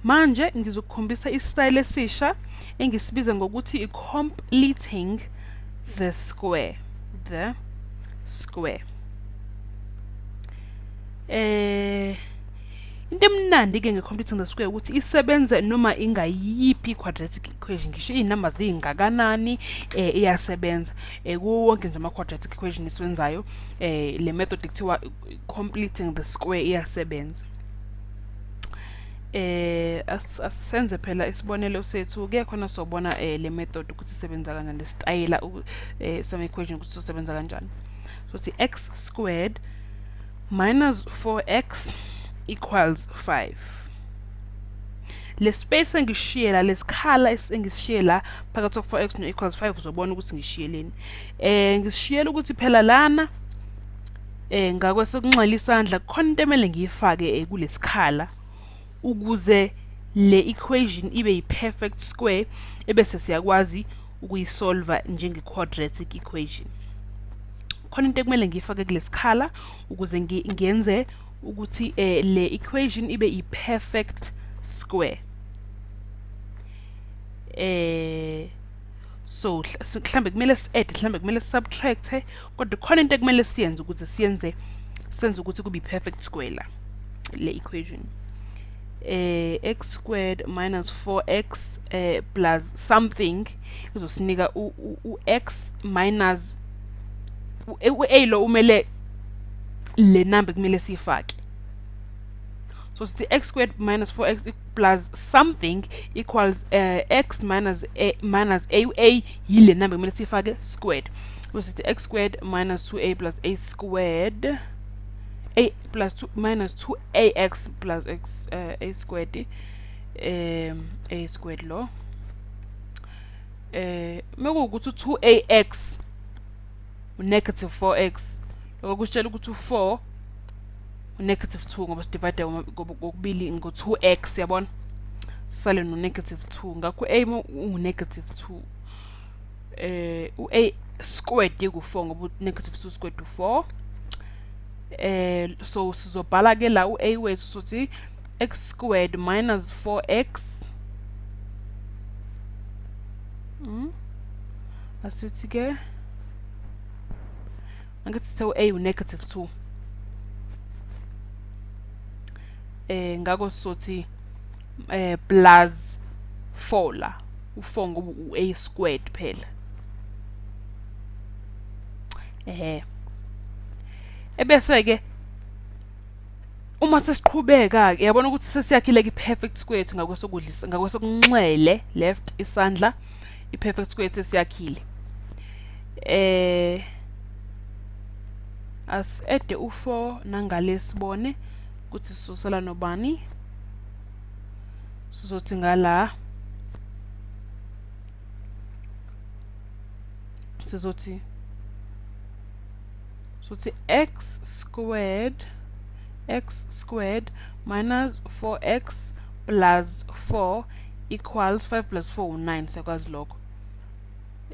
Manje ngizokukhombisa isitayile esisha engisibiza ngokuthi completing the square. Into emnandi ke nge-completing the square ukuthi isebenze noma ingayiphi i-quadratic equation, ngisho iy'namba zingakanani iyasebenza kuwo wonke nje ama-quadratic equation esiwenzayo. Le method ekuthiwa completing the square iyasebenza. Asenze phela isibonelo sethu ke khona sobona le method ukuthi isebenza kanjani, lesitayela sama equation ukuthi isebenza kanjani. So sithi x squared minus 4x equals 5. Le space engishiyela, lesikhala engisishiyela phakathi of 4x no equals 5 uzobona ukuthi ngishiyeleni. Ngisishiyela ukuthi phela lana ngakwesokunxele isandla khona into emele ngiyifake kulesikhala ukuze le equation ibe yi-perfect square ebese siyakwazi ukuyisolva njenge-quadratic equation. Khona into ekumele ngiyifake kulesikhala ukuze ngenze ukuthi le equation ibe yi-perfect square. So mhlambe kumele si-add, mhlambe kumele si-subtract, kodwa khona into ekumele siyenze ukuze senze ukuthi kube yi-perfect square la le equation. X squared minus 4x plus something izosinika u-x minus u-a lo umele le number kumele siyifake. So sithi x squared minus 4x plus something equals x minus a yile number kumele siyifake squared. So sithi x squared minus 2a plus a squared a plus 2 minus 2ax plus x a squared lo mekuwukuthi 2ax negative 4x lokho kusitshela ukuthi u4 negative 2 ngoba sidivide ngokubili ngo2x, yabona sale no negative 2 ngakho a negative 2 u-a squared ku4 ngoba negative 2 squared u4. So sizobhala ke la u-a wethu sothi x squared minus 4x asithi ke angithi sithe u-a negative 2 ngakho sothi plus 4 la u4 ngoba u-a squared phela. Ebese ke uma sesiqhubeka ke yabona ukuthi sesiyakhile i-perfect square ngakwesokudlisa ngakwesokunxele left isandla i-perfect square sesiyakhile. As-add u4 nangale sibone ukuthi sisosela nobani. Sizothi ngala sizothi x squared minus 4x plus 4 equals 5 plus 4 9 siyakwazi lokho.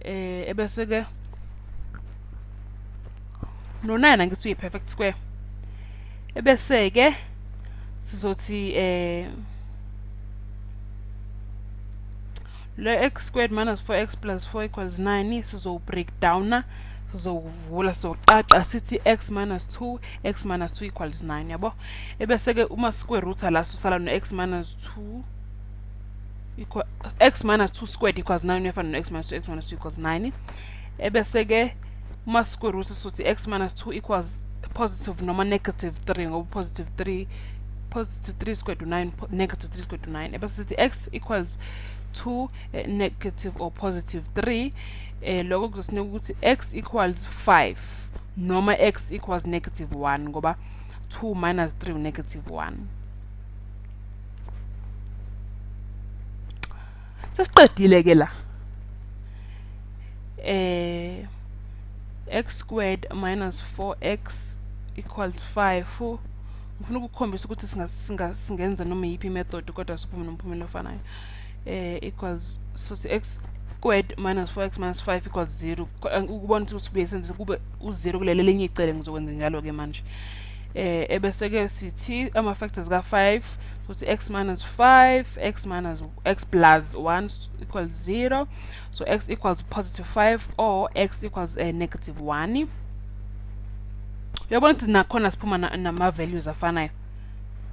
Ebese ke no 9 angithi uyi-perfect square. Ebese ke sizothi lo x squared minus 4x plus 4 equals 9 sizo-break downa, sizovula socaca sithi x minus 2 equals 9, yabo. Ebese ke uma square root la sosala no x minus 2 equal x minus 2 squared equals 9 uyafana no x minus 2 equals 9. Ebese ke uma square root sothi x minus 2 equals positive noma negative 3 ngoba positive 3 squared to 9 negative 3 squared to 9. Ebese sithi x equals 2 negative or positive 3 lokho kuzosinika ukuthi x equals 5 noma x equals negative 1 ngoba 2 minus 3 negative 1. Sesiqedile ke la x squared minus 4x equals 5. Ngifuna ukukhombisa ukuthi singenza noma yiphi method kodwa siphume nomphumela ofanayo. Equals so x squared minus 4x minus 5 equals 0. Ukubona ukuthi ubuye senze kube u0 kulelo lenye icele ngizokwenza njalo ke manje. ebese ke sithi ama factors ka 5 so x minus 5 x minus x plus 1 equals 0, so x equals positive 5 or x equals negative 1. Uyabona ukuthi nakhona siphuma nama values afanayo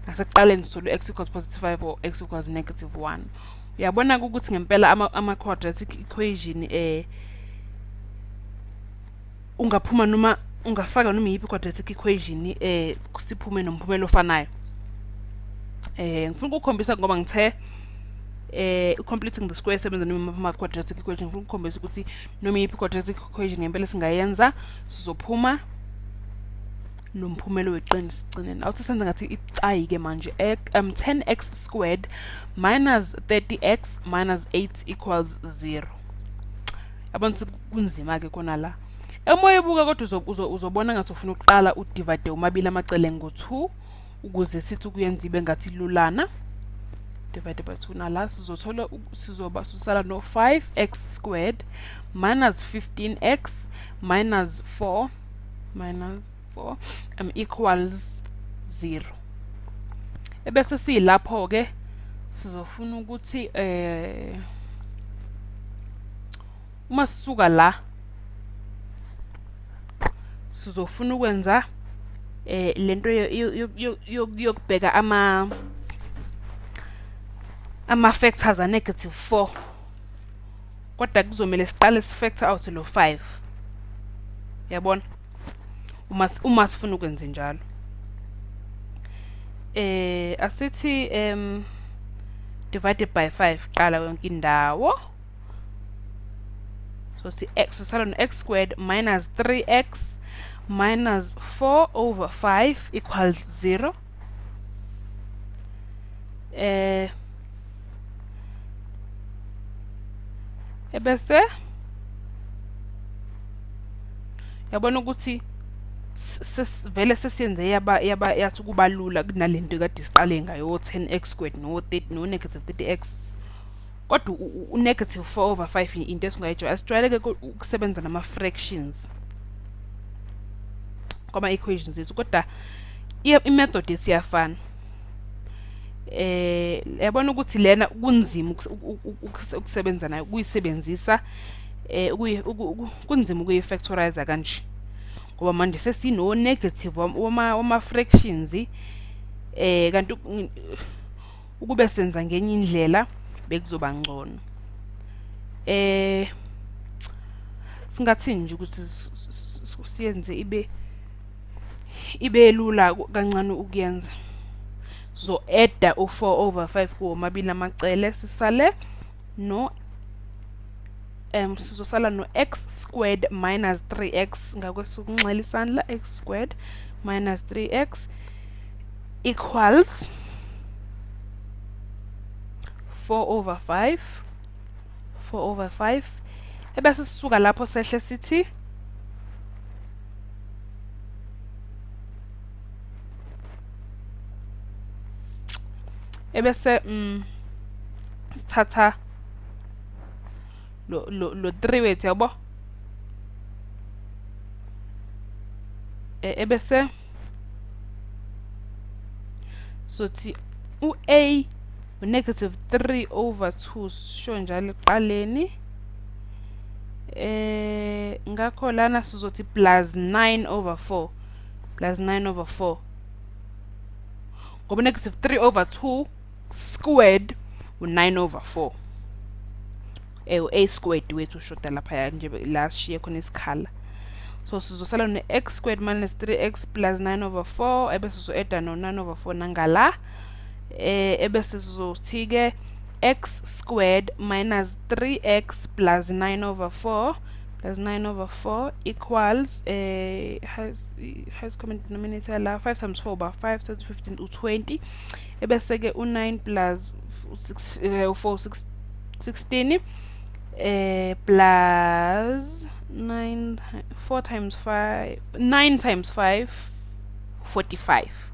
asekuqaleni solo x equals positive 5 or x equals negative 1. Uyabona ukuthi ngempela ama quadratic equation ungaphuma noma ungafaka noma yiphi quadratic equation siphume nomphumela ofanayo. Ngifuna ukukhombisa ngoba ngithe completing the square sebenza noma quadratic equation. Ngifuna ukukhombisa ukuthi noma yiphi quadratic equation ngempela singayenza sizophuma nomphumela weqiniso sigcineni. Awuthi senze ngathi icayi ke manje 10x squared minus 30x minus 8 equals 0. Yabona ukuthi kunzima ke kona la. Emoya ebuka kodwa uzobona ngathi ufuna ukuqala udivide umabili amacele ngo2 ukuze sithi kuyenza ibe ngathi lulana. Divide by 2 nala sizothola sizosala no 5x squared minus 15x minus 4 equals 0. Ebese silapho ke sizofuna ukuthi uma sisuka la sizofuna ukwenza lento yokubheka ama factors a negative 4 kodwa kuzomela siqale sifactor out lo 5. Yabona uma sifuna ukwenza njalo asithi divided by 5 qala yonke indawo, so si x sosala no x squared minus 3x minus 4 over 5 equals 0. Ebese yabona ukuthi vele sesiyenze yathi kuba lula kunalento kade siqale ngayo 10x squared no 30 no negative 30x, kodwa negative 4 over 5 into esingayijwa asijwayeleke ukusebenza nama fractions kwama equations zethu, kodwa i-method isiyafana. Yabona ukuthi lena kunzima ukusebenza nayo ukuyisebenzisa kunzima ukuyifactorize kanje ngoba manje sesino negative wama fractions kanti ukube senza ngenye indlela bekuzoba ngcono. Singathi nje ukuthi siyenze ibe lula kancane ukuyenza. So add u4 over 5 kuwo mabili amacele sisale no sizosala no x squared minus 3x ngakwesokunxele isandla x squared minus 3x equals 4 over 5 ebese sisuka lapho sehle sithi ebese sithatha lo 3 wethu yabo ebese sothi u-a negative 3 over 2 sho njalo eqaleni ngakho lana sizothi plus 9 over 4 ngoba negative 3 over 2 squared u9 over 4 a squared wethu shoda lapha nje la shiye khona isikhala, so sizosala no x squared minus 3x plus 9 over 4 ebese sizo-add no 9 over 4 nangala ebese sizothi ke x squared minus 3x plus 9 over 4 equals highest common denominator la 5 times 4 by 5 times 15 u20 ebese ke u9 plus 16 plus 9 times 5 45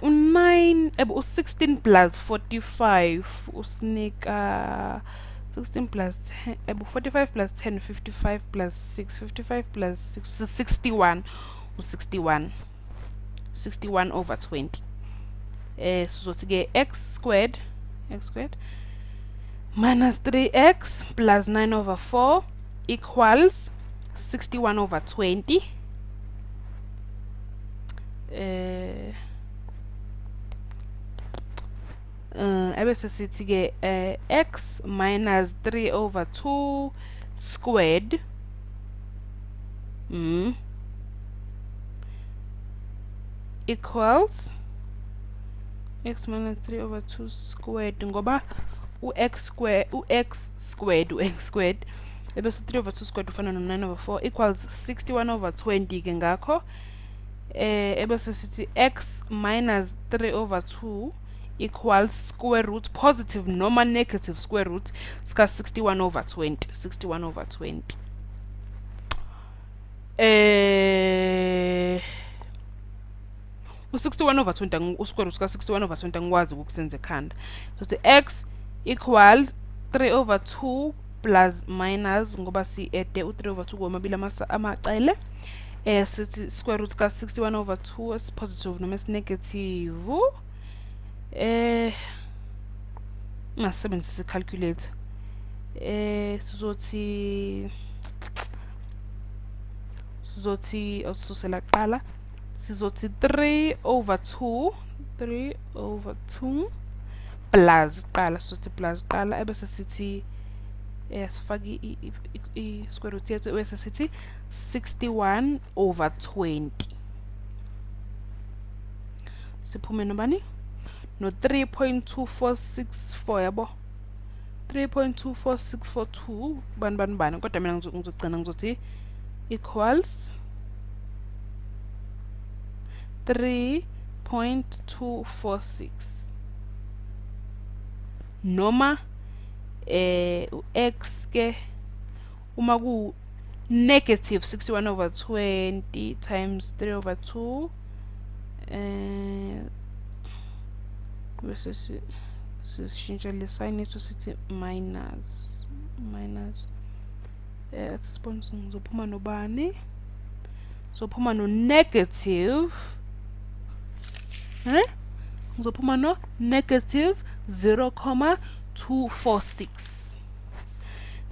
u9 u16 plus 45 usinika 16 plus 10 45 plus 10 55 plus 6 55 plus 6 61 u61 over 20. Sizothi ke x squared minus 3x plus 9 over 4 equals 61 over 20. Ebese sithi ke x minus 3 over 2 squared equals x minus 3 over 2 squared ngoba x squared ebese 3 over 2 squared ufana no 9 over 4 equals 61 over 20 ke ngakho ebese sithi x minus 3 over 2 equals square root positive noma negative square root ska 61 over 20 u61 over 20 u-square root ka 61 over 20 ngikwazi ukukusenza ekhanda so sithi x equals 3 over 2 plus minus ngoba si-ede u3 over 2 komabili amacele sithi square root ka 61 over 2 is positive noma is negative ngasebenzisa calculator sizothi osusela kuqala sizothi 3 over 2 plus qala sizothi plus qala ebese sithi sifaki i-square root yethu ebese sithi 61 over 20 siphume nobani no 3.2464 yabo 3.24642 bani kodwa mina ngizogcina ngizothi equals 3.246 noma x ke uma ku negative 61 over 20 times 3 over 2 bese sishintsha le sign ethu sithi minus sponsor ngizophuma nobani sophuma no negative ngizophuma no negative 0.246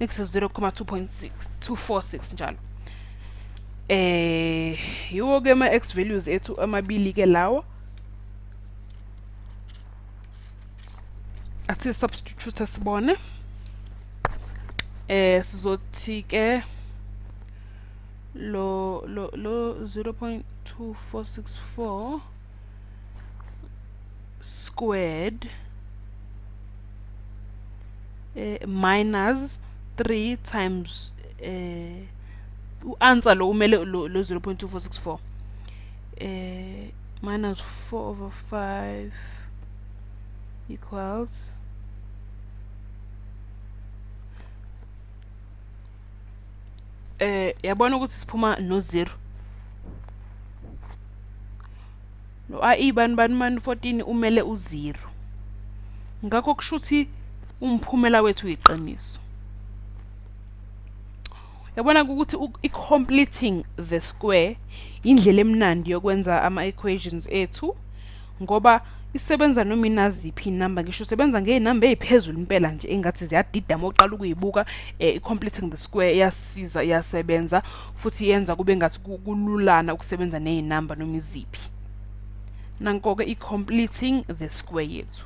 negative 0.246 njalo yiwo ke ama x values ethu amabili ke lawo athi substitute sibone sizothi ke lo 0.2464 squared minus 3 times answer lo umele lo 0.2464 minus 4 over 5 equals yabona ukuthi siphuma no 0 no bani 14 umele u0 ngakho kushuthi umphumela wethu uyiqiniso yabona ukuthi i-completing the square indlela emnandi yokwenza ama-equations ethu ngoba isebenza noma inaziphi inamba ngisho sebenza ngeinamba eziphezulu impela nje engathi ziyadidama oqala ukuyibuka completing the square yasiza yasebenza futhi yenza kube ngathi kululana ukusebenza neinamba noma iziphi nanko ke i-completing the square yethu